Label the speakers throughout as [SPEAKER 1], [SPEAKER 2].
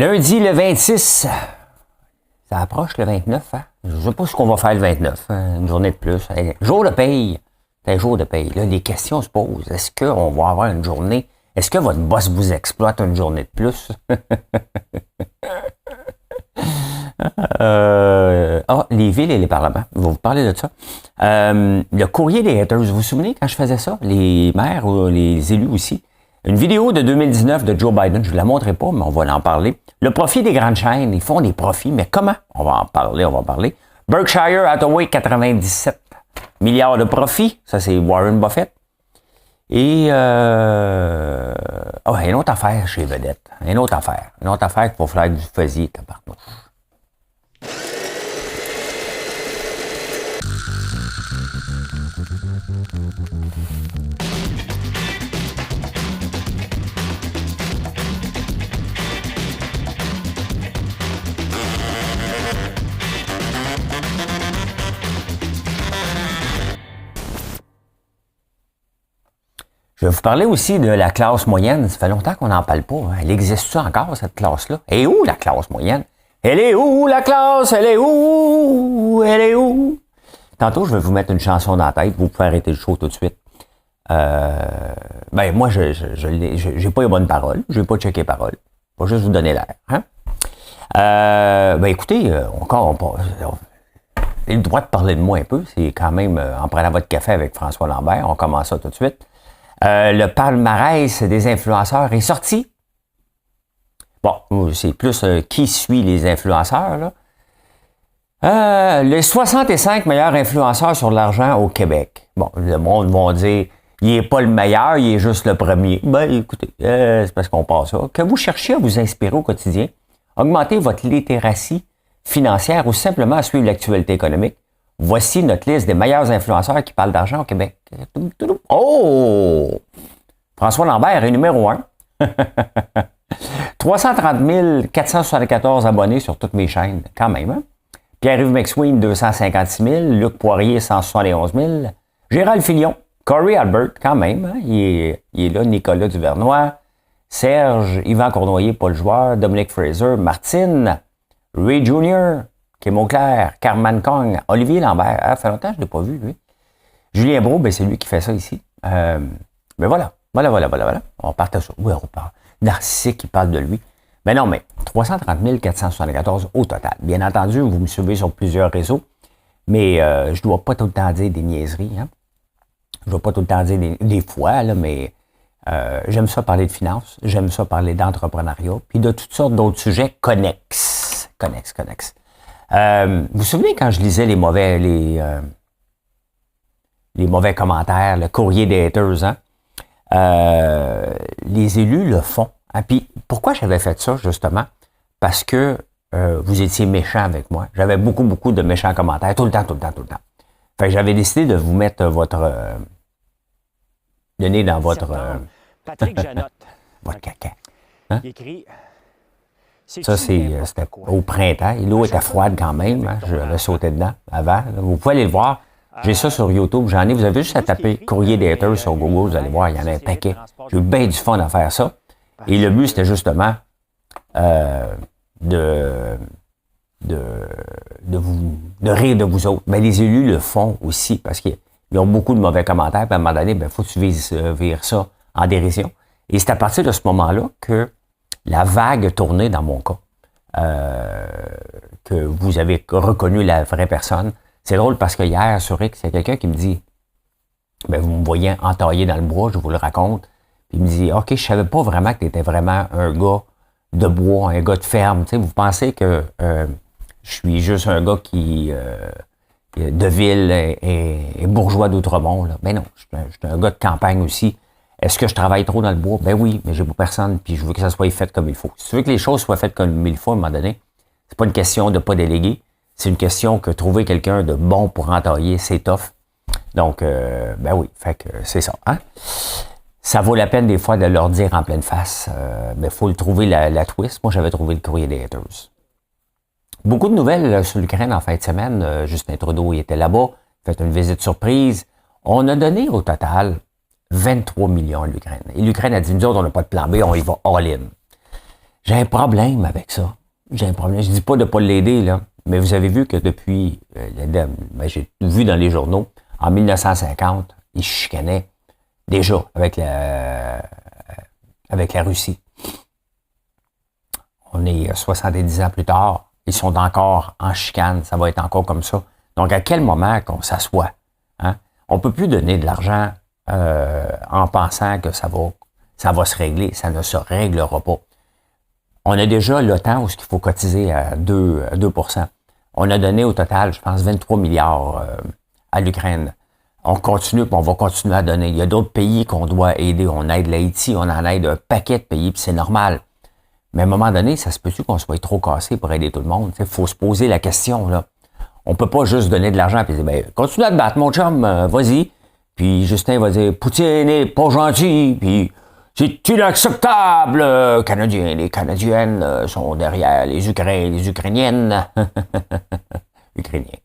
[SPEAKER 1] Lundi, le 26, ça approche le 29, hein? Je ne sais pas ce qu'on va faire le 29, hein? Une journée de plus. Jour de paye, c'est un jour de paye. Là, les questions se posent. Est-ce qu'on va avoir une journée? Est-ce que votre boss vous exploite une journée de plus? Les villes et les parlements. Je vais vous parler de ça. Le courrier des haters. Vous vous souvenez quand je faisais ça? Les maires ou les élus aussi. Une vidéo de 2019 de Joe Biden. Je ne vous la montrerai pas, mais on va en parler. Le profit des grandes chaînes. Ils font des profits, mais comment? On va en parler. Berkshire Hathaway, 97 milliards de profits. Ça, c'est Warren Buffett. Et une autre affaire chez Vedette. Une autre affaire qu'il va falloir que vous faisiez, tabarnouche. Je vais vous parler aussi de la classe moyenne. Ça fait longtemps qu'on n'en parle pas. Hein. Elle existe-tu encore, cette classe-là? Et où, la classe moyenne? Elle est où, la classe? Elle est où? Elle est où? Tantôt, je vais vous mettre une chanson dans la tête. Vous pouvez arrêter le show tout de suite. Moi, j'ai pas les bonnes paroles. Je vais pas checker les paroles. Je vais juste vous donner l'air. Hein? Écoutez, on j'ai le droit de parler de moi un peu. C'est quand même, en prenant votre café avec François Lambert, on commence ça tout de suite. Le palmarès des influenceurs est sorti. Bon, c'est plus qui suit les influenceurs, là. Les 65 meilleurs influenceurs sur l'argent au Québec. Bon, le monde va dire, il n'est pas le meilleur, il est juste le premier. Écoutez, c'est parce qu'on passe ça. Que vous cherchiez à vous inspirer au quotidien, augmenter votre littératie financière ou simplement à suivre l'actualité économique, voici notre liste des meilleurs influenceurs qui parlent d'argent au Québec. Oh! François Lambert est numéro 1. 330 474 abonnés sur toutes mes chaînes, quand même. Hein? Pierre-Yves McSween, 256 000. Luc Poirier, 171 000. Gérald Filion. Corey Albert, quand même. Hein? Il est là. Nicolas Duvernois. Serge, Yvan Cournoyer, Paul Joueur. Dominique Fraser. Martine. Ray Jr. Kim Auclair. Carman Kong. Olivier Lambert. Ça fait longtemps que je ne l'ai pas vu, lui. Julien Brault, c'est lui qui fait ça ici. Voilà. On part à ça. Oui, on part. Narcissique qui parle de lui. Mais non, mais 330 474 au total. Bien entendu, vous me suivez sur plusieurs réseaux, mais je ne dois pas tout le temps dire des niaiseries. Hein? Je ne dois pas tout le temps dire des fois, là, mais j'aime ça parler de finances, j'aime ça parler d'entrepreneuriat, puis de toutes sortes d'autres sujets connexes. Vous vous souvenez quand je lisais les mauvais commentaires, le courrier des haters, hein? Les élus le font. Hein? Puis pourquoi j'avais fait ça, justement? Parce que vous étiez méchants avec moi. J'avais beaucoup de méchants commentaires, tout le temps. Fait que j'avais décidé de vous mettre le nez dans votre...
[SPEAKER 2] Patrick Janotte.
[SPEAKER 1] votre caca. Hein?
[SPEAKER 2] Il écrit...
[SPEAKER 1] Ça, c'était au printemps. L'eau était froide quand même. Hein? Je l'ai sauté dedans avant. Là. Vous pouvez aller le voir. J'ai ça sur YouTube. Vous avez juste à taper courrier des haters sur Google. Vous allez voir, il y en a un paquet. J'ai eu bien du fun à faire ça. Et le but, c'était justement de rire de vous autres. Mais les élus le font aussi parce qu'ils ont beaucoup de mauvais commentaires. Puis à un moment donné, il faut que tu vires ça en dérision. Et c'est à partir de ce moment-là que la vague tournée dans mon cas, que vous avez reconnu la vraie personne. C'est drôle parce que hier, sur X, il y a quelqu'un qui me dit, vous me voyez entaillé dans le bois, je vous le raconte. Puis il me dit, OK, je savais pas vraiment que tu étais vraiment un gars de bois, un gars de ferme. Tu sais, vous pensez que je suis juste un gars qui de ville et bourgeois d'Outremont. Là. Ben non, je suis un gars de campagne aussi. Est-ce que je travaille trop dans le bois? Ben oui, mais j'ai pas personne, puis je veux que ça soit fait comme il faut. Si tu veux que les choses soient faites comme il faut à un moment donné, c'est pas une question de pas déléguer. C'est une question que trouver quelqu'un de bon pour entailler, c'est tough. Donc, oui, fait que c'est ça. Hein? Ça vaut la peine des fois de leur dire en pleine face, mais il faut le trouver la twist. Moi, j'avais trouvé le courrier des haters. Beaucoup de nouvelles sur l'Ukraine en fin de semaine. Justin Trudeau il était là-bas, fait une visite surprise. On a donné au total 23 millions à l'Ukraine. Et l'Ukraine a dit, nous autres, on n'a pas de plan B, on y va all-in. J'ai un problème avec ça. J'ai un problème. Je dis pas de pas l'aider, là, mais vous avez vu que depuis, j'ai vu dans les journaux, en 1950, ils chicanaient déjà avec la Russie. On est 70 ans plus tard, ils sont encore en chicane, ça va être encore comme ça. Donc, à quel moment qu'on s'assoit? Hein? On peut plus donner de l'argent en pensant que ça va se régler. Ça ne se réglera pas. On a déjà le temps où il faut cotiser à 2%. On a donné au total, je pense, 23 milliards à l'Ukraine. On continue, puis on va continuer à donner. Il y a d'autres pays qu'on doit aider. On aide l'Haïti, on en aide un paquet de pays, puis c'est normal. Mais à un moment donné, ça se peut-tu qu'on soit trop cassé pour aider tout le monde? Il faut se poser la question, là. On peut pas juste donner de l'argent et dire, ben, continue à te battre, mon chum, vas-y. Puis Justin va dire, Poutine n'est pas gentil, puis c'est inacceptable. Canadiens, les Canadiennes sont derrière les Ukrainiens, les Ukrainiennes. Ukrainiens,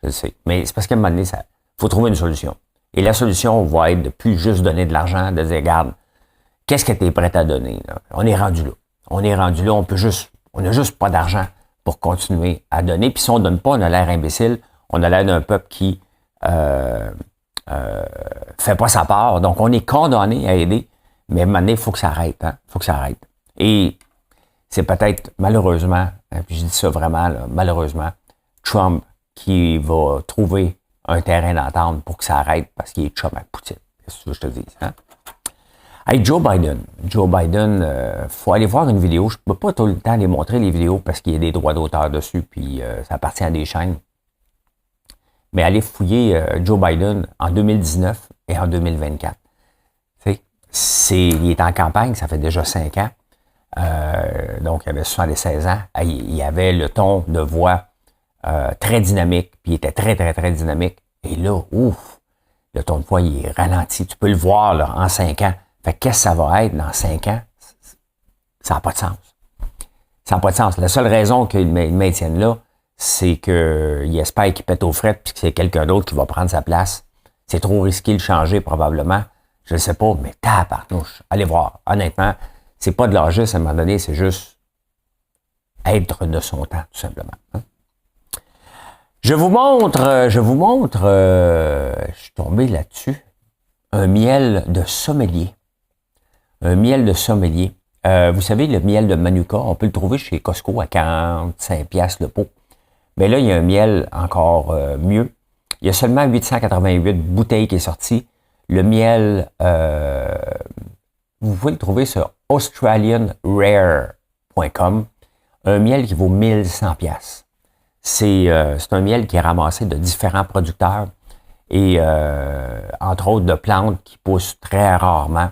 [SPEAKER 1] je sais. Mais c'est parce qu'à un moment donné, il faut trouver une solution. Et la solution va être de plus juste donner de l'argent, de dire, regarde, qu'est-ce que tu es prêt à donner? Là? On est rendu là. On n'a juste pas d'argent pour continuer à donner. Puis si on ne donne pas, on a l'air imbécile. On a l'air d'un peuple qui fait pas sa part. Donc, on est condamné à aider. Mais à un moment donné, il faut que ça arrête. Hein? Faut que ça arrête. Et c'est peut-être, malheureusement, hein, puis je dis ça vraiment, là, malheureusement, Trump qui va trouver un terrain d'entente pour que ça arrête parce qu'il est chum avec Poutine. Qu'est-ce que je te dis? Hein? Hey, Joe Biden, faut aller voir une vidéo. Je peux pas tout le temps les montrer, les vidéos, parce qu'il y a des droits d'auteur dessus, puis ça appartient à des chaînes. Mais allez fouiller Joe Biden en 2019 et en 2024. Il est en campagne, ça fait déjà 5 ans. Donc, il avait 76 ans. Il avait le ton de voix très dynamique, puis il était très, très, très dynamique. Et là, ouf, le ton de voix, il est ralenti. Tu peux le voir là, en 5 ans. Fait qu'est-ce que ça va être dans 5 ans? Ça n'a pas de sens. Ça n'a pas de sens. La seule raison qu'ils le maintiennent là, c'est qu'il espère qu'il pète aux frettes puis que c'est quelqu'un d'autre qui va prendre sa place. C'est trop risqué de le changer, probablement. Je ne sais pas, mais tabarnouche. Allez voir. Honnêtement, c'est pas de l'argiste à un moment donné, c'est juste être de son temps, tout simplement. Hein? Je vous montre, je suis tombé là-dessus, un miel de sommelier. Un miel de sommelier. Vous savez, le miel de Manuka, on peut le trouver chez Costco à 45$ le pot. Mais là, il y a un miel encore mieux. Il y a seulement 888 bouteilles qui est sorti. Le miel, vous pouvez le trouver sur australianrare.com. Un miel qui vaut 1100$. C'est un miel qui est ramassé de différents producteurs et entre autres de plantes qui poussent très rarement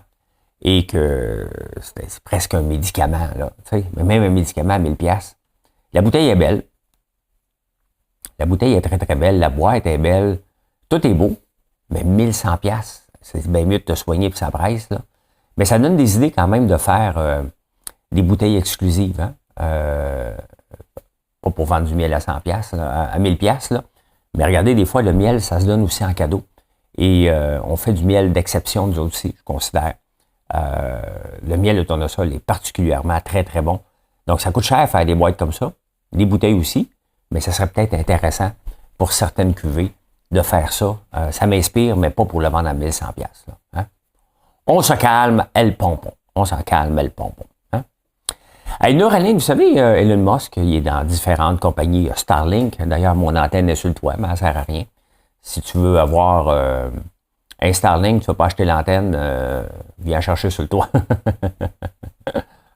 [SPEAKER 1] et que c'est presque un médicament, là, tu sais, mais même un médicament à 1000$. La bouteille est belle. La bouteille est très, très belle. La boîte est belle. Tout est beau, mais 1100$. C'est bien mieux de te soigner puis ça presse, là. Mais ça donne des idées quand même de faire des bouteilles exclusives, hein. Pas pour vendre du miel à 100$, là, à 1000$, là. Mais regardez, des fois, le miel, ça se donne aussi en cadeau. Et on fait du miel d'exception, nous autres aussi, je considère. Le miel de tournesol est particulièrement très, très bon. Donc, ça coûte cher faire des boîtes comme ça. Des bouteilles aussi. Mais ça serait peut-être intéressant pour certaines cuvées de faire ça. Ça m'inspire, mais pas pour le vendre à 1100$. Là, hein? On se calme, elle pompon. On s'en calme, elle pompon. Hein? Hey, Neuralink, vous savez, Elon Musk, il est dans différentes compagnies. Starlink, d'ailleurs, mon antenne est sur le toit, mais elle ne sert à rien. Si tu veux avoir un Starlink, tu ne vas pas acheter l'antenne, viens chercher sur le toit.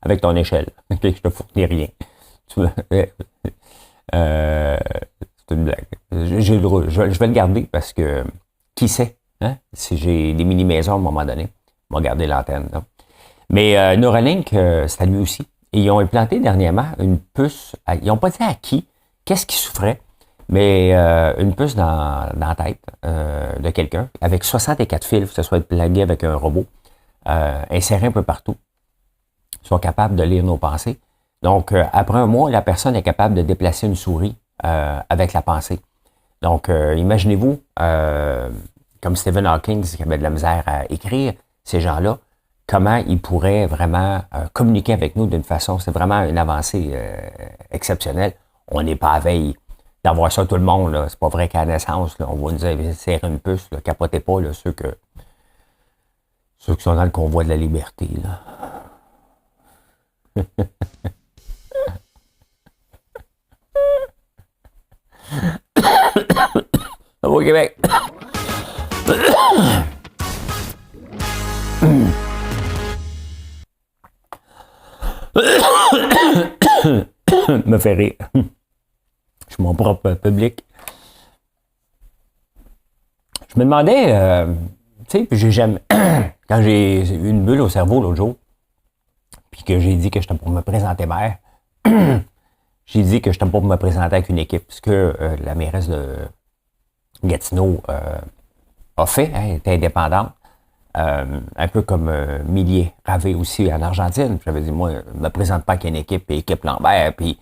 [SPEAKER 1] Avec ton échelle. Okay, je ne te fournis rien. C'est une blague. Je vais le garder parce que, qui sait, hein? Si j'ai des mini-maisons à un moment donné, on va garder l'antenne. Là. Mais Neuralink, c'est à lui aussi. Et ils ont implanté dernièrement une puce. Ils n'ont pas dit à qui, qu'est-ce qui souffrait, mais une puce dans la tête de quelqu'un avec 64 fils, que ce soit plugué avec un robot, inséré un peu partout. Ils sont capables de lire nos pensées. Donc, après un mois, la personne est capable de déplacer une souris avec la pensée. Donc, imaginez-vous, comme Stephen Hawking qui avait de la misère à écrire, ces gens-là, comment ils pourraient vraiment communiquer avec nous d'une façon, c'est vraiment une avancée exceptionnelle. On n'est pas à veille d'avoir ça tout le monde, là. C'est pas vrai qu'à la naissance, là, on va nous insérer une puce, là. Capotez pas, là, ceux qui sont dans le convoi de la liberté, là. Ça va au Québec. Me fait rire. Je suis mon propre public. Je me demandais, tu sais, puis j'ai jamais... Quand j'ai eu une bulle au cerveau l'autre jour, puis que j'ai dit que j'étais pour me présenter maire, j'ai dit que j'étais pour me présenter avec une équipe, ce que la mairesse de Gatineau a fait, hein, elle était indépendante, un peu comme Millier Ravé aussi en Argentine. J'avais dit, moi, je ne me présente pas avec une équipe, puis équipe Lambert, puis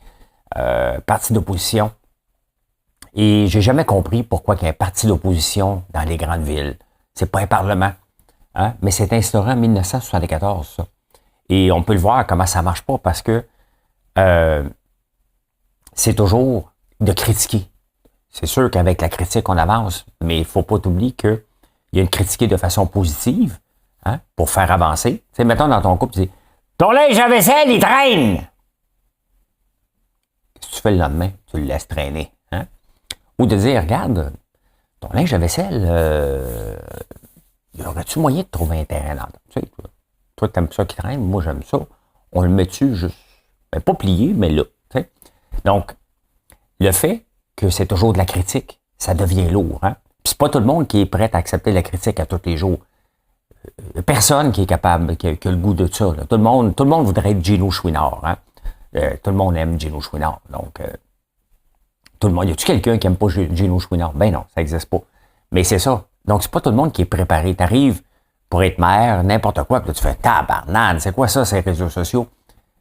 [SPEAKER 1] parti d'opposition. Et j'ai jamais compris pourquoi il y a un parti d'opposition dans les grandes villes. C'est pas un parlement. Hein? Mais c'est instauré en 1974, ça. Et on peut le voir comment ça marche pas parce que c'est toujours de critiquer. C'est sûr qu'avec la critique, on avance, mais il faut pas oublier qu'il y a une critiquer de façon positive, hein, pour faire avancer. Tu sais, mettons dans ton couple, tu dis « Ton linge à vaisselle, il traîne! » Qu'est-ce que tu fais le lendemain? Tu le laisses traîner. Hein? Ou de dire « Regarde, ton linge à vaisselle, y aurait-tu moyen de trouver un terrain d'entente? Tu sais, toi, t'aimes ça qui traîne, moi, j'aime ça. On le met dessus juste, ben, pas plié, mais là. Tu sais. Donc, le fait que c'est toujours de la critique, ça devient lourd. Hein? Puis c'est pas tout le monde qui est prêt à accepter la critique à tous les jours. Personne qui est capable, qui a le goût de ça. Là. Tout le monde voudrait être Gino Chouinard. Hein? Tout le monde aime Gino Chouinard. Donc, tout le monde. Y a-tu quelqu'un qui aime pas Gino Chouinard? Ben non, ça n'existe pas. Mais c'est ça. Donc, c'est pas tout le monde qui est préparé. T'arrives pour être maire, n'importe quoi, puis là, tu fais tabarnane, c'est quoi ça, ces réseaux sociaux?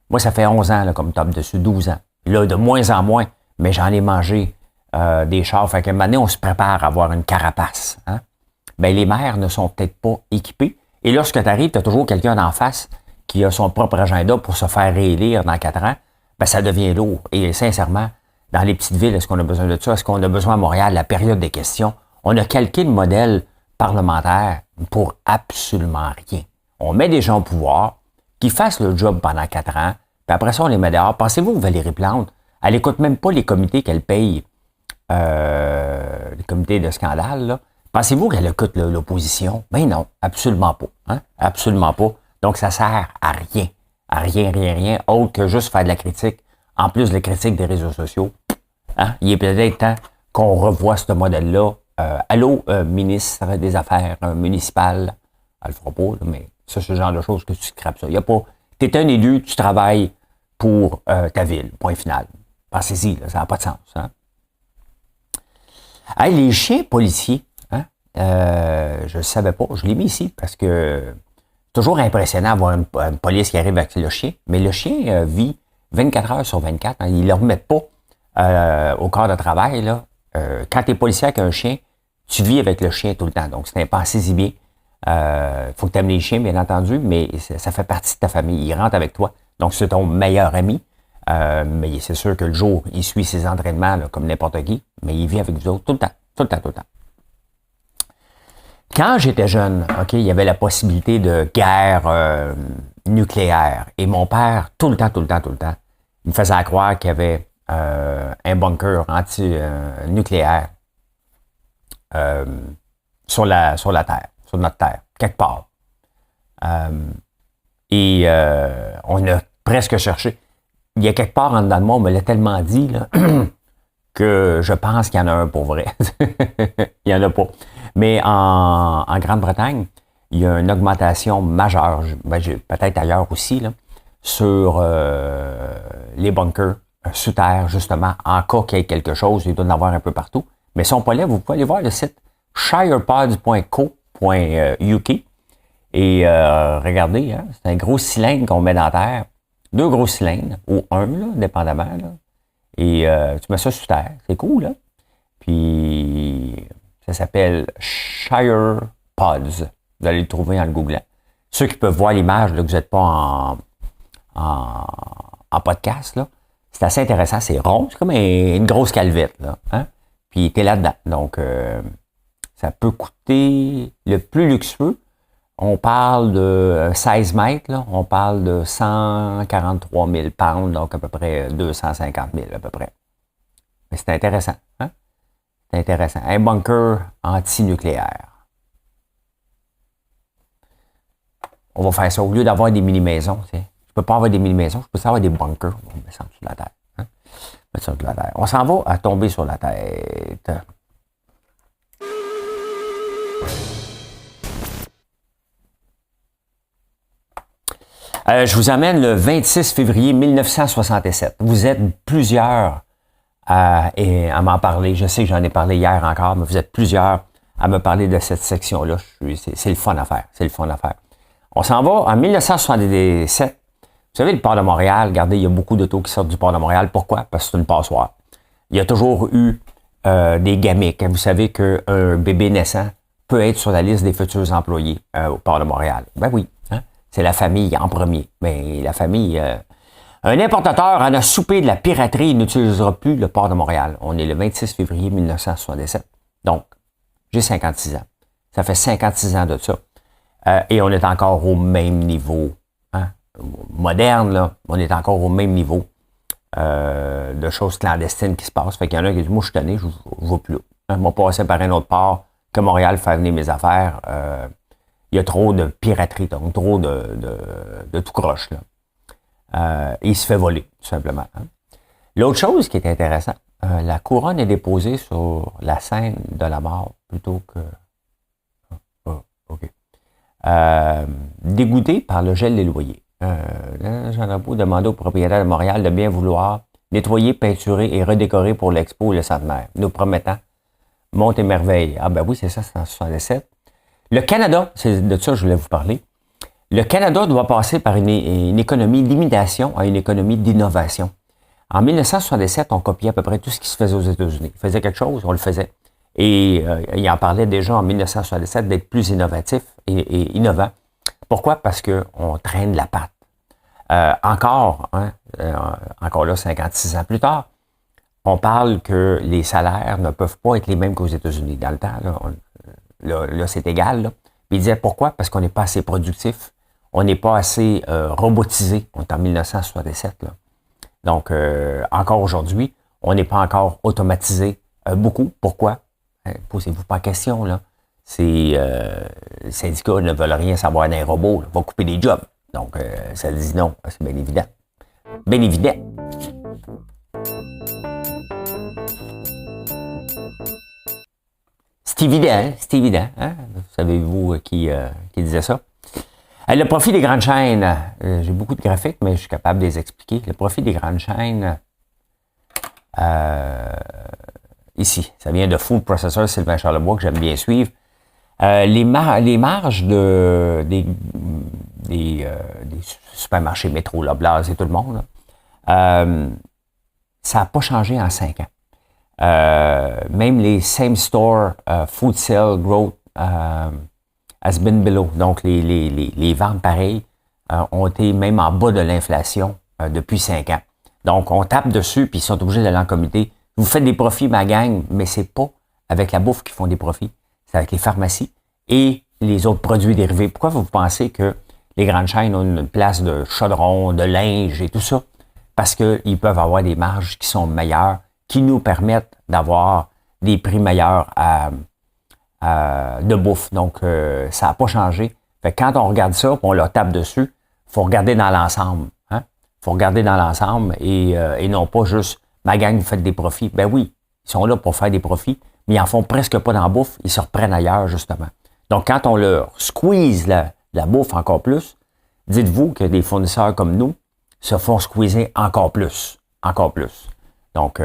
[SPEAKER 1] Moi, ça fait 11 ans, là, comme top dessus, 12 ans. Là, de moins en moins, mais j'en ai mangé des chars. Fait qu'à un moment donné, on se prépare à avoir une carapace. Hein? Ben, les maires ne sont peut-être pas équipés. Et lorsque tu arrives, tu as toujours quelqu'un d'en face qui a son propre agenda pour se faire réélire dans 4 ans. Ben, ça devient lourd. Et sincèrement, dans les petites villes, est-ce qu'on a besoin de ça? Est-ce qu'on a besoin à Montréal, la période des questions? On a calqué le modèle parlementaire pour absolument rien. On met des gens au pouvoir qui fassent le job pendant 4 ans, puis après ça, on les met dehors. Pensez-vous que Valérie Plante, elle n'écoute même pas les comités qu'elle paye, les comités de scandale, là. Pensez-vous qu'elle écoute l'opposition? Ben non, absolument pas. Hein? Absolument pas. Donc, ça sert à rien. À rien, rien, rien, autre que juste faire de la critique. En plus de la critique des réseaux sociaux. Hein? Il est peut-être temps qu'on revoie ce modèle-là. Allô, ministre des Affaires municipales. Elle le fera pas, là, mais ça, c'est le genre de choses que tu scrapes ça. Il y a pas. T'es un élu, tu travailles pour ta ville. Point final. Pensez-y, là, ça n'a pas de sens. Hein? Hey, les chiens policiers, hein? Je ne savais pas. Je l'ai mis ici parce que c'est toujours impressionnant d'avoir une police qui arrive avec le chien. Mais le chien vit 24 heures sur 24. Hein? Ils ne le remettent pas au corps de travail. Là. Quand tu es policier avec un chien, tu vis avec le chien tout le temps. Donc, c'est un pensez-y bien. Faut que tu aimes les chiens, bien entendu, mais ça fait partie de ta famille. Il rentre avec toi. Donc, c'est ton meilleur ami. Mais c'est sûr que le jour, il suit ses entraînements là, comme n'importe qui, mais il vit avec vous autres tout le temps, tout le temps, tout le temps. Quand j'étais jeune, ok, il y avait la possibilité de guerre nucléaire. Et mon père, tout le temps, il me faisait croire qu'il y avait un bunker anti-nucléaire sur la Terre, sur notre Terre, quelque part. On a presque cherché. Il y a quelque part en dedans de moi, on me l'a tellement dit là, que je pense qu'il y en a un pour vrai. Il n'y en a pas. Mais en Grande-Bretagne, il y a une augmentation majeure, peut-être ailleurs aussi, là, sur les bunkers sous terre, justement, en cas qu'il y ait quelque chose, il doit y en avoir un peu partout. Mais si on peut aller, vous pouvez aller voir le site shirepods.co.uk et regardez, hein, c'est un gros cylindre qu'on met dans la terre. 2 gros cylindres, ou 1, là, dépendamment. Là. Et tu mets ça sous terre. C'est cool, là. Puis, ça s'appelle Shire Pods. Vous allez le trouver en le googlant. Ceux qui peuvent voir l'image, là, que vous n'êtes pas en podcast, là, c'est assez intéressant. C'est rond, c'est comme une grosse calvette, là, hein? Puis tu es là-dedans. Donc, ça peut coûter le plus luxueux. On parle de 16 mètres, là, on parle de 143 000 pounds, donc à peu près 250 000 à peu près. Mais c'est intéressant. Hein? C'est intéressant. Un bunker antinucléaire. On va faire ça au lieu d'avoir des mini-maisons. Tu sais. Je peux pas avoir des mini-maisons, je peux avoir des bunkers. On met ça en dessous de la terre. Hein? Mettre ça en dessous de la terre. On s'en va à tomber sur la tête. Je vous amène le 26 février 1967. Vous êtes plusieurs à m'en parler. Je sais que j'en ai parlé hier encore, mais vous êtes plusieurs à me parler de cette section-là. C'est le fun à faire. C'est le fun à faire. On s'en va en 1977. Vous savez, le port de Montréal, regardez, il y a beaucoup d'autos qui sortent du port de Montréal. Pourquoi? Parce que c'est une passoire. Il y a toujours eu des gamiques. Vous savez qu'un bébé naissant peut être sur la liste des futurs employés au port de Montréal. Ben oui. Hein? C'est la famille en premier. Mais la famille... un importateur en a soupé de la piraterie. Il n'utilisera plus le port de Montréal. On est le 26 février 1967. Donc, j'ai 56 ans. Ça fait 56 ans de ça. Et on est encore au même niveau. Hein? Moderne, là, on est encore au même niveau de choses clandestines qui se passent. Fait qu'il y en a qui disent, moi, je suis tanné, je ne vais plus là. Hein? Je vais passer par un autre port que Montréal fait venir mes affaires. Il y a trop de piraterie, donc trop de tout croche, là. Il se fait voler, tout simplement. Hein. L'autre chose qui est intéressante, la couronne est déposée sur la scène de la mort plutôt que... OK. Dégoûté par le gel des loyers. Jean Drapeau demandait au propriétaire de Montréal de bien vouloir nettoyer, peinturer et redécorer pour l'expo et le centenaire, nous promettant monte et merveille. Ah ben oui, c'est ça, c'est en 67. Le Canada, c'est de ça que je voulais vous parler. Le Canada doit passer par une économie d'imitation à une économie d'innovation. En 1967, on copiait à peu près tout ce qui se faisait aux États-Unis. Ils faisaient quelque chose, on le faisait. Et il en parlait déjà en 1967 d'être plus innovatif et innovant. Pourquoi? Parce qu'on traîne la patte. Encore là, 56 ans plus tard, on parle que les salaires ne peuvent pas être les mêmes qu'aux États-Unis. Dans le temps, là c'est égal. Là. Il disait pourquoi? Parce qu'on n'est pas assez productif. On n'est pas assez robotisé. On est en 1967. Là. Donc, encore aujourd'hui, on n'est pas encore automatisé beaucoup. Pourquoi? Posez-vous pas question, là. Les syndicats ne veulent rien savoir d'un robot. Là. Va couper des jobs. Donc, ça dit non. C'est bien évident. Bien évident. C'est évident, c'est évident. Hein? Savez-vous qui disait ça? Le profit des grandes chaînes, j'ai beaucoup de graphiques, mais je suis capable de les expliquer. Le profit des grandes chaînes, ici, ça vient de Food Processor Sylvain Charlebois, que j'aime bien suivre. Les marges des supermarchés Métro, Loblaws et tout le monde, là, ça n'a pas changé en 5 ans. Même les same store food sale growth has been below. Donc, les ventes pareilles ont été même en bas de l'inflation depuis 5 ans. Donc, on tape dessus, puis ils sont obligés d'aller en comité. Vous faites des profits, ma gang, mais c'est pas avec la bouffe qu'ils font des profits. C'est avec les pharmacies et les autres produits dérivés. Pourquoi vous pensez que les grandes chaînes ont une place de chaudron, de linge et tout ça? Parce qu'ils peuvent avoir des marges qui sont meilleures, qui nous permettent d'avoir des prix meilleurs de bouffe. Donc, ça n'a pas changé. Fait que quand on regarde ça, on leur tape dessus, il faut regarder dans l'ensemble. Hein? Il faut regarder dans l'ensemble et non pas juste « ma gang, vous faites des profits ». Ben oui, ils sont là pour faire des profits, mais ils en font presque pas dans la bouffe, ils se reprennent ailleurs, justement. Donc, quand on leur squeeze la bouffe encore plus, dites-vous que des fournisseurs comme nous se font squeezer encore plus. Encore plus. Donc,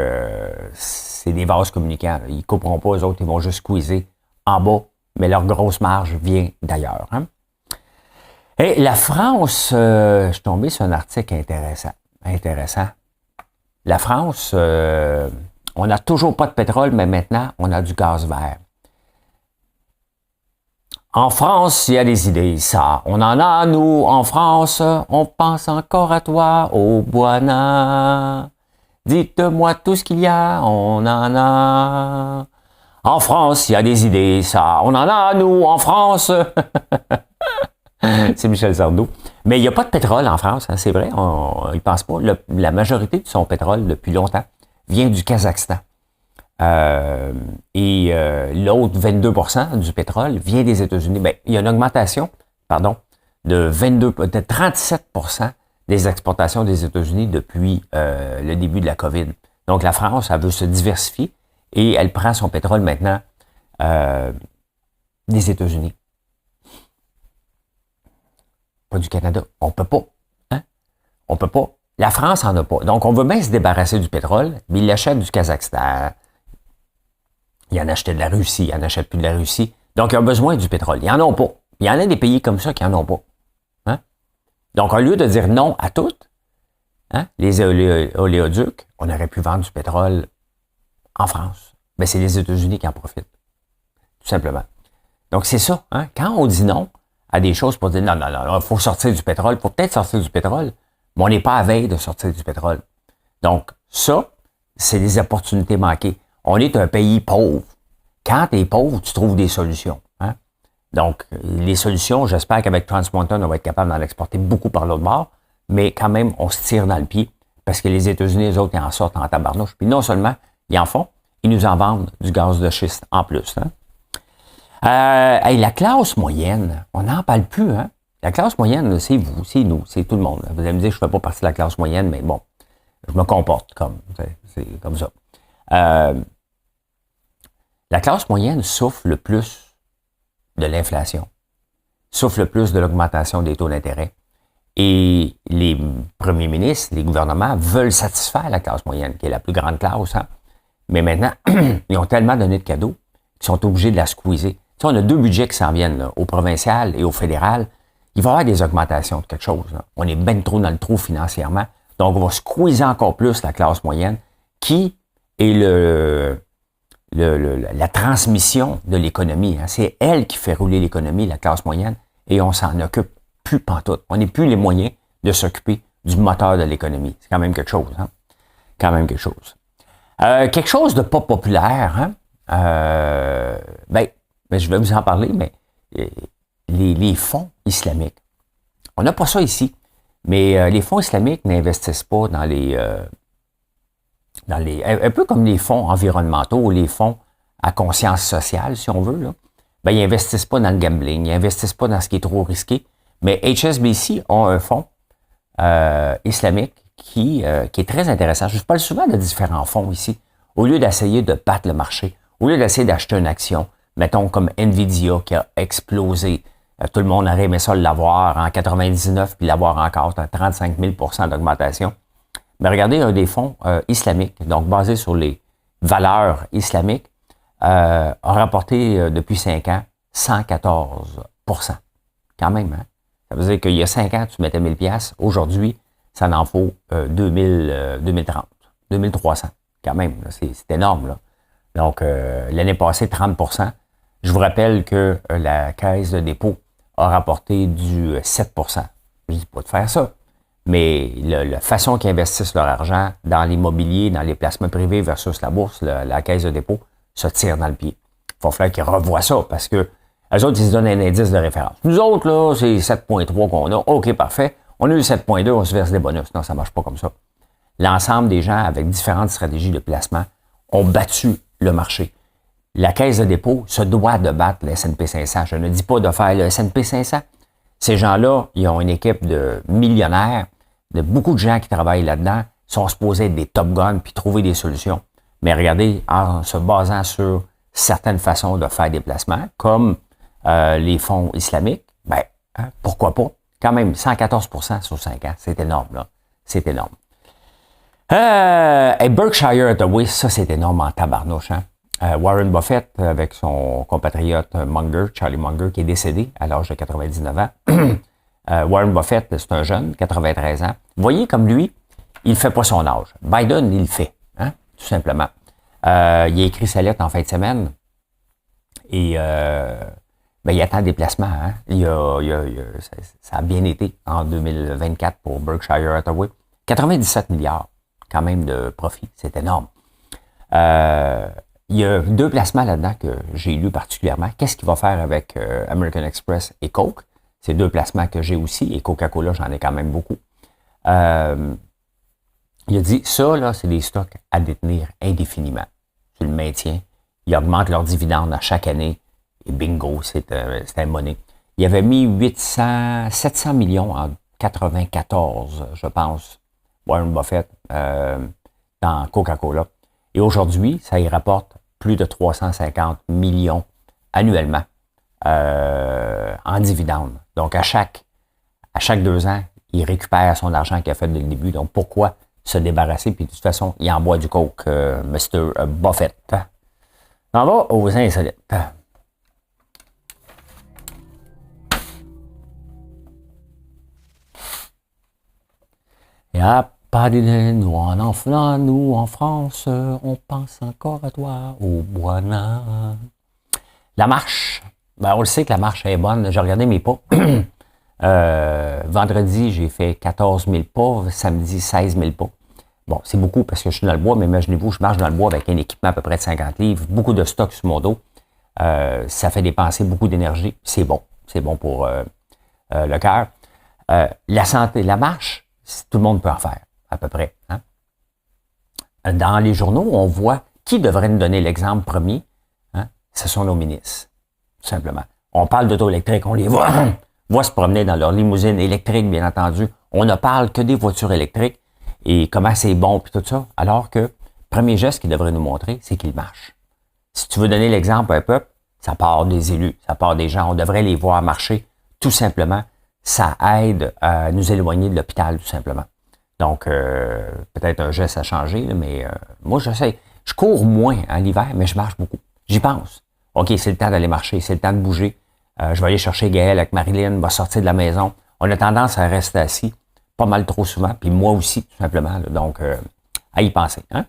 [SPEAKER 1] c'est des vases communicants. Là. Ils ne couperont pas, eux autres, ils vont juste squeezer en bas, mais leur grosse marge vient d'ailleurs. Hein? Et la France, je suis tombé sur un article intéressant. La France, on n'a toujours pas de pétrole, mais maintenant, on a du gaz vert. En France, il y a des idées, ça. On en a, nous, en France. On pense encore à toi, au Boana. Dites-moi tout ce qu'il y a, on en a. En France, il y a des idées, ça. On en a, nous, en France. C'est Michel Sardou. Mais il n'y a pas de pétrole en France, hein, c'est vrai. Il pense pas. La majorité de son pétrole, depuis longtemps, vient du Kazakhstan. L'autre 22% du pétrole vient des États-Unis. Ben, il y a une augmentation, de 37% des exportations des États-Unis depuis le début de la COVID. Donc, la France, elle veut se diversifier et elle prend son pétrole maintenant des États-Unis. Pas du Canada. On peut pas. Hein? On peut pas. La France en a pas. Donc, on veut bien se débarrasser du pétrole, mais il l'achète du Kazakhstan. Il en achetait de la Russie, il en achète plus de la Russie. Donc, ils ont besoin du pétrole. Ils en ont pas. Il y en a des pays comme ça qui en ont pas. Hein? Donc, au lieu de dire non à toutes, hein, les oléoducs, on aurait pu vendre du pétrole en France. Mais c'est les États-Unis qui en profitent. Tout simplement. Donc, c'est ça. Hein? Quand on dit non à des choses pour dire non, il faut sortir du pétrole, il faut peut-être sortir du pétrole, mais on n'est pas à veille de sortir du pétrole. Donc, ça, c'est des opportunités manquées. On est un pays pauvre. Quand tu es pauvre, tu trouves des solutions. Hein? Donc, les solutions, j'espère qu'avec Trans Mountain, on va être capable d'en exporter beaucoup par l'autre bord, mais quand même, on se tire dans le pied parce que les États-Unis, eux autres, ils en sortent en tabarnouche. Puis non seulement, ils en font, ils nous en vendent du gaz de schiste en plus. Hein? La classe moyenne, on n'en parle plus. Hein? La classe moyenne, c'est vous, c'est nous, c'est tout le monde. Vous allez me dire, je ne fais pas partie de la classe moyenne, mais bon, je me comporte comme, c'est comme ça. La classe moyenne souffre le plus de l'inflation, souffre le plus de l'augmentation des taux d'intérêt. Et les premiers ministres, les gouvernements veulent satisfaire la classe moyenne, qui est la plus grande classe. Hein? Mais maintenant, ils ont tellement donné de cadeaux qu'ils sont obligés de la squeezer. Tu sais, on a deux budgets qui s'en viennent, là, au provincial et au fédéral. Il va y avoir des augmentations de quelque chose. Là. On est ben trop dans le trou financièrement. Donc, on va squeezer encore plus la classe moyenne, qui est la transmission de l'économie. Hein. C'est elle qui fait rouler l'économie, la classe moyenne, et on s'en occupe plus pantoute. On n'a plus les moyens de s'occuper du moteur de l'économie. C'est quand même quelque chose. Hein? Quand même quelque chose. Quelque chose de pas populaire, hein? Je vais vous en parler, mais les fonds islamiques. On n'a pas ça ici, mais les fonds islamiques n'investissent pas dans les un peu comme les fonds environnementaux ou les fonds à conscience sociale, si on veut, là. Ben, ils n'investissent pas dans le gambling, ils n'investissent pas dans ce qui est trop risqué. Mais HSBC a un fonds islamique qui est très intéressant. Je parle souvent de différents fonds ici. Au lieu d'essayer de battre le marché, au lieu d'essayer d'acheter une action, mettons comme Nvidia qui a explosé, tout le monde aurait aimé ça l'avoir en 99 puis l'avoir encore à 35 000 % d'augmentation. Mais regardez, un des fonds islamiques, donc basés sur les valeurs islamiques, a rapporté depuis 5 ans 114 %. Quand même, hein? Ça veut dire qu'il y a 5 ans, tu mettais 1000 $. Aujourd'hui, ça en faut 2030, 2300. Quand même, c'est énorme. Là. Donc, l'année passée, 30 %. Je vous rappelle que la Caisse de dépôt a rapporté du 7 %. Je ne dis pas de faire ça. Mais la façon qu'ils investissent leur argent dans l'immobilier, dans les placements privés versus la bourse, la Caisse de dépôt, se tire dans le pied. Il va falloir qu'ils revoient ça parce que eux autres, ils se donnent un indice de référence. Nous autres, là, c'est 7,3 qu'on a. OK, parfait. On a eu 7,2, on se verse des bonus. Non, ça ne marche pas comme ça. L'ensemble des gens, avec différentes stratégies de placement, ont battu le marché. La Caisse de dépôt se doit de battre le S&P 500. Je ne dis pas de faire le S&P 500. Ces gens-là, ils ont une équipe de millionnaires, de beaucoup de gens qui travaillent là-dedans, sont supposés être des top guns puis trouver des solutions. Mais regardez, en se basant sur certaines façons de faire des placements, comme les fonds islamiques, pourquoi pas? Quand même, 114 % sur 5 ans, c'est énorme, là. C'est énorme. Et Berkshire Hathaway, ça c'est énorme en tabarnouche. Hein? Warren Buffett, avec son compatriote Munger, Charlie Munger, qui est décédé à l'âge de 99 ans. Warren Buffett, c'est un jeune, 93 ans. Vous voyez, comme lui, il ne fait pas son âge. Biden, il le fait, hein? Tout simplement. Il a écrit sa lettre en fin de semaine. Et Ben, il attend des placements. Hein? Ça a bien été en 2024 pour Berkshire Hathaway. 97 milliards, quand même, de profit. C'est énorme. Il y a 2 placements là-dedans que j'ai lus particulièrement. Qu'est-ce qu'il va faire avec American Express et Coke? C'est 2 placements que j'ai aussi. Et Coca-Cola, j'en ai quand même beaucoup. Il a dit, ça, là, c'est des stocks à détenir indéfiniment. Tu le maintiens. Ils augmentent leurs dividendes à chaque année. Et bingo, c'est un monnaie. Il avait mis 700 millions en 94, je pense, Warren Buffett, dans Coca-Cola. Et aujourd'hui, ça y rapporte plus de 350 millions annuellement en dividendes. Donc, à chaque 2 ans, il récupère son argent qu'il a fait dès le début. Donc, pourquoi se débarrasser? Puis, de toute façon, il en boit du coke, Mr. Buffett. On va aux insolites. Il n'y a pas d'idée, nous en France, on pense encore à toi, au Boana. La marche. Ben, on le sait que la marche est bonne. J'ai regardé mes pas. Vendredi, j'ai fait 14 000 pas. Samedi, 16 000 pas. Bon, c'est beaucoup parce que je suis dans le bois, mais imaginez-vous, je marche dans le bois avec un équipement à peu près de 50 livres, beaucoup de stock sur mon dos. Ça fait dépenser beaucoup d'énergie. C'est bon. C'est bon pour le cœur. La santé, la marche, tout le monde peut en faire, à peu près. Hein? Dans les journaux, on voit qui devrait nous donner l'exemple premier. Hein? Ce sont nos ministres, tout simplement. On parle d'auto électrique, on les voit se promener dans leur limousine électrique, bien entendu. On ne parle que des voitures électriques et comment c'est bon, puis tout ça. Alors que, premier geste qu'ils devraient nous montrer, c'est qu'ils marchent. Si tu veux donner l'exemple à un peuple, ça part des élus, ça part des gens. On devrait les voir marcher, tout simplement. Ça aide à nous éloigner de l'hôpital, tout simplement. Donc, peut-être un geste à changer, mais moi, j'essaie. Je cours moins en l'hiver, mais je marche beaucoup. J'y pense. OK, c'est le temps d'aller marcher, c'est le temps de bouger. Je vais aller chercher Gaël avec Marilyn, va sortir de la maison. On a tendance à rester assis pas mal trop souvent, puis moi aussi, tout simplement. Là. Donc, à y penser. Hein?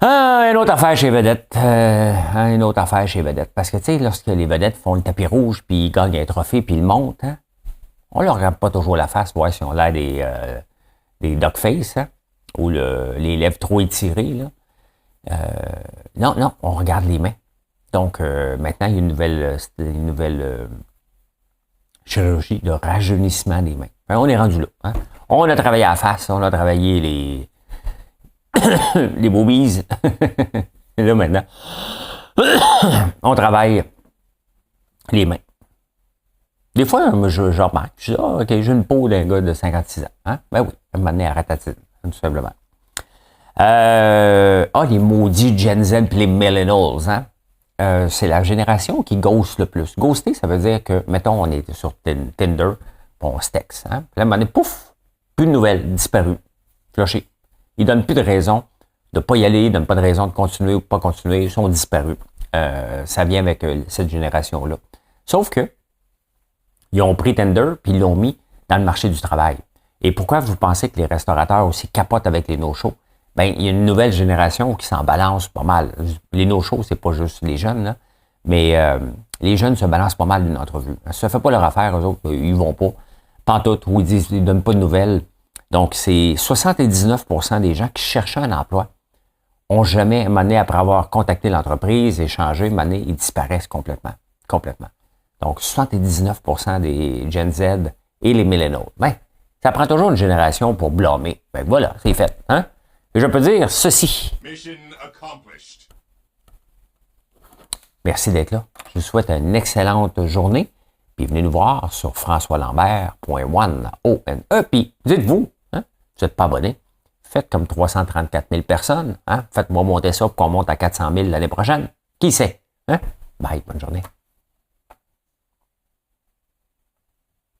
[SPEAKER 1] Une autre affaire chez Vedette. Une autre affaire chez Vedette. Parce que, tu sais, lorsque les vedettes font le tapis rouge, puis ils gagnent un trophée, puis ils montent, hein, on leur regarde pas toujours la face pour voir si on a l'air des duckface, hein, ou les lèvres trop étirées. Là. Non, on regarde les mains. Donc, maintenant, il y a une nouvelle chirurgie de rajeunissement des mains. Enfin, on est rendu là. Hein. On a travaillé à la face, on a travaillé les boobies. Et là, maintenant, on travaille les mains. Des fois, je remarque, je dis, OK, j'ai une peau d'un gars de 56 ans. Hein? Ben oui, ça m'a amené à ratatine, tout simplement. Les maudits Gen Z et les millennials, hein? C'est la génération qui ghost le plus. Ghoster, ça veut dire que, mettons, on est sur Tinder, on se texte, hein? Puis là, à un moment donné, pouf, plus de nouvelles, disparu, flushé. Ils donnent plus de raison de pas y aller, ils donnent pas de raison de continuer ou pas continuer, ils sont disparus. Ça vient avec cette génération-là. Sauf que, ils ont pris Tinder puis ils l'ont mis dans le marché du travail. Et pourquoi vous pensez que les restaurateurs aussi capotent avec les no-shows? Ben, il y a une nouvelle génération qui s'en balance pas mal. Les no-shows, c'est pas juste les jeunes, là, mais les jeunes se balancent pas mal d'une entrevue. Si ça fait pas leur affaire, eux autres, ils vont pas. Pantoute, ou ils donnent pas de nouvelles. Donc, c'est 79% des gens qui cherchaient un emploi ont jamais, un moment donné, après avoir contacté l'entreprise, échangé, un moment donné, ils disparaissent complètement. Complètement. Donc, 79% des Gen Z et les millennials. Ben, ça prend toujours une génération pour blâmer. Ben voilà, c'est fait. Hein? Et je peux dire ceci. Mission accomplished. Merci d'être là. Je vous souhaite une excellente journée. Puis venez nous voir sur françoislambert.one. Puis dites-vous, hein, vous n'êtes pas abonné. Faites comme 334 000 personnes. Hein? Faites-moi monter ça pour qu'on monte à 400 000 l'année prochaine. Qui sait? Hein? Bye, bonne journée.